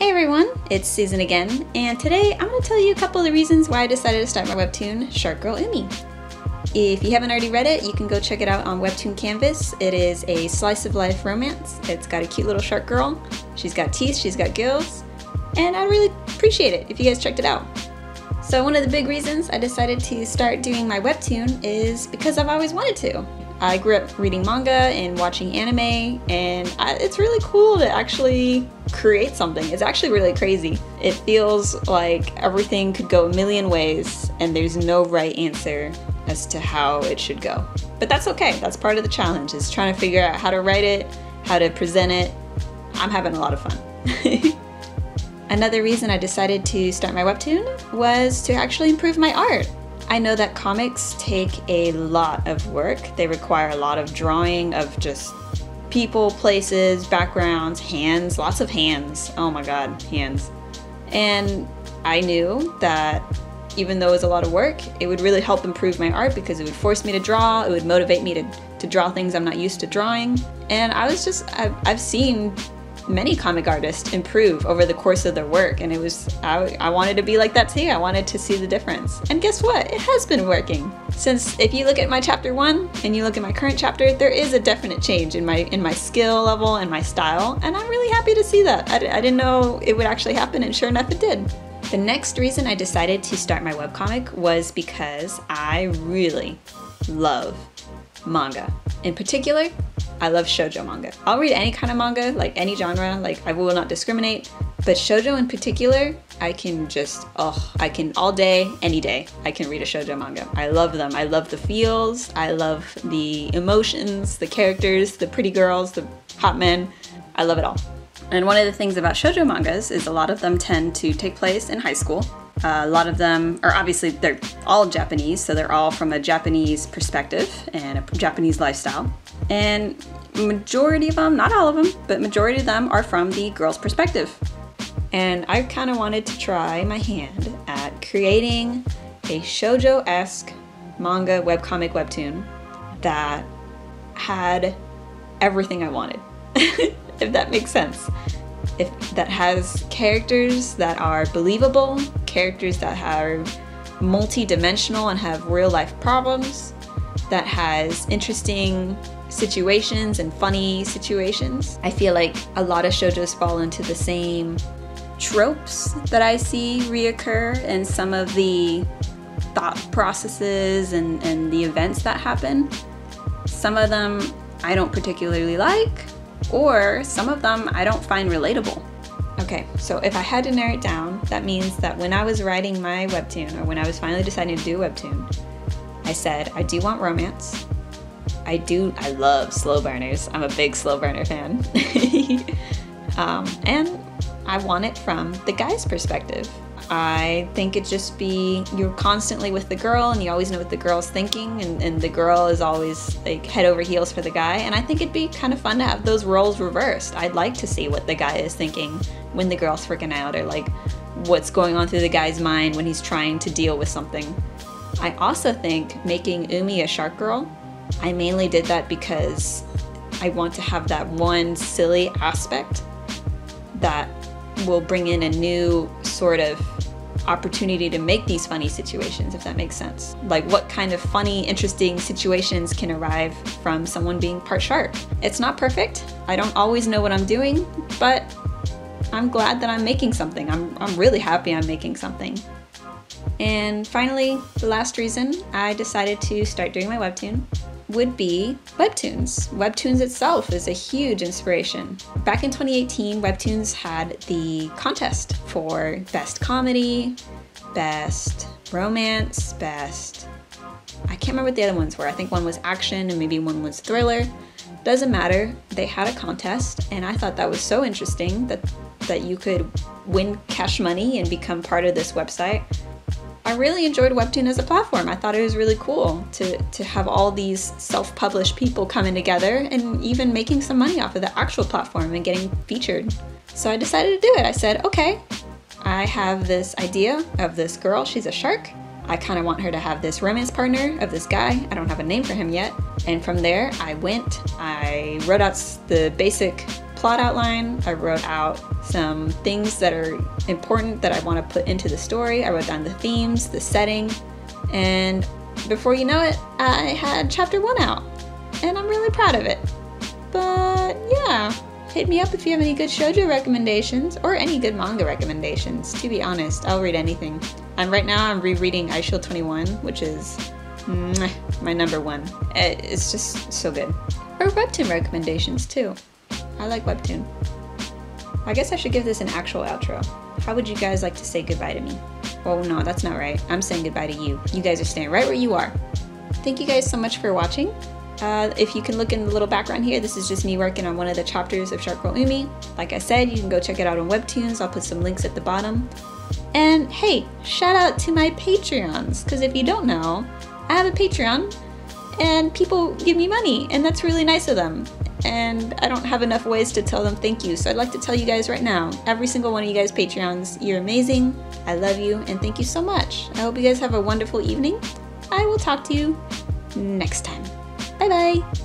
Hey everyone, it's Susan again, and today I'm going to tell you a couple of the reasons why I decided to start my webtoon, Shark Girl Umi. If you haven't already read it, you can go check it out on Webtoon Canvas. It is a slice of life romance. It's got a cute little shark girl. She's got teeth, she's got gills, and I'd really appreciate it if you guys checked it out. So one of the big reasons I decided to start doing my webtoon is because I've always wanted to. I grew up reading manga and watching anime, and it's really cool to actually create something. It's actually really crazy. It feels like everything could go a million ways and there's no right answer as to how it should go. But that's okay. That's part of the challenge, is trying to figure out how to write it, how to present it. I'm having a lot of fun. Another reason I decided to start my webtoon was to actually improve my art. I know that comics take a lot of work. They require a lot of drawing of just people, places, backgrounds, hands, lots of hands. Oh my god, hands. And I knew that even though it was a lot of work, it would really help improve my art because it would force me to draw, it would motivate me to draw things I'm not used to drawing. And I've seen many comic artists improve over the course of their work, and I wanted to be like that too. I wanted to see the difference. And guess what? It has been working. Since if you look at my chapter 1 and you look at my current chapter, there is a definite change in my skill level and my style, and I'm really happy to see that. I didn't know it would actually happen, and sure enough it did. The next reason I decided to start my webcomic was because I really love manga. In particular, I love shoujo manga. I'll read any kind of manga, like any genre, like I will not discriminate, but shoujo in particular, I can all day, any day, I can read a shoujo manga. I love them. I love the feels, I love the emotions, the characters, the pretty girls, the hot men. I love it all. And one of the things about shoujo mangas is a lot of them tend to take place in high school. A lot of them are obviously, they're all Japanese, so they're all from a Japanese perspective and a Japanese lifestyle. And majority of them, not all of them, but majority of them are from the girl's perspective. And I kind of wanted to try my hand at creating a shoujo-esque manga webcomic webtoon that had everything I wanted, if that makes sense. That has characters that are believable, characters that are multi-dimensional and have real-life problems, that has interesting situations and funny situations. I feel like a lot of shoujos fall into the same tropes that I see reoccur in some of the thought processes and the events that happen. Some of them I don't particularly like, or some of them I don't find relatable. Okay, so if I had to narrow it down, that means that when I was writing my webtoon, or when I was finally deciding to do a webtoon, I said, I do want romance. I love slow burners. I'm a big slow burner fan. And I want it from the guy's perspective. I think it'd just be, you're constantly with the girl and you always know what the girl's thinking, and the girl is always like head over heels for the guy, and I think it'd be kind of fun to have those roles reversed. I'd like to see what the guy is thinking when the girl's freaking out, or like what's going on through the guy's mind when he's trying to deal with something. I also think making Umi a shark girl, I mainly did that because I want to have that one silly aspect that will bring in a new sort of opportunity to make these funny situations, if that makes sense. Like, what kind of funny, interesting situations can arrive from someone being part shark? It's not perfect. I don't always know what I'm doing, but I'm glad that I'm making something. I'm really happy I'm making something. And finally, the last reason I decided to start doing my webtoon would be Webtoons. Webtoons itself is a huge inspiration. Back in 2018, Webtoons had the contest for best comedy, best romance, I can't remember what the other ones were. I think one was action and maybe one was thriller. Doesn't matter. They had a contest, and I thought that was so interesting that you could win cash money and become part of this website. I really enjoyed Webtoon as a platform. I thought it was really cool to have all these self-published people coming together and even making some money off of the actual platform and getting featured. So I decided to do it. I said, okay, I have this idea of this girl. She's a shark. I kind of want her to have this romance partner of this guy. I don't have a name for him yet. And from there, I wrote out the basic plot outline, I wrote out some things that are important that I want to put into the story, I wrote down the themes, the setting, and before you know it, I had chapter 1 out, and I'm really proud of it. But yeah, hit me up if you have any good shoujo recommendations, or any good manga recommendations. To be honest, I'll read anything. Right now I'm rereading Aisho 21, which is my number 1. It's just so good. Or Webtoon recommendations too. I like Webtoon. I guess I should give this an actual outro. How would you guys like to say goodbye to me? Oh no, that's not right. I'm saying goodbye to you. You guys are staying right where you are. Thank you guys so much for watching. If you can look in the little background here, this is just me working on one of the chapters of Shark Girl Umi. Like I said, you can go check it out on Webtoons. I'll put some links at the bottom. And hey, shout out to my Patreons, because if you don't know, I have a Patreon and people give me money, and that's really nice of them. And I don't have enough ways to tell them thank you, so I'd like to tell you guys right now, every single one of you guys Patreons, you're amazing, I love you, and thank you so much. I hope you guys have a wonderful evening. I will talk to you next time. Bye bye!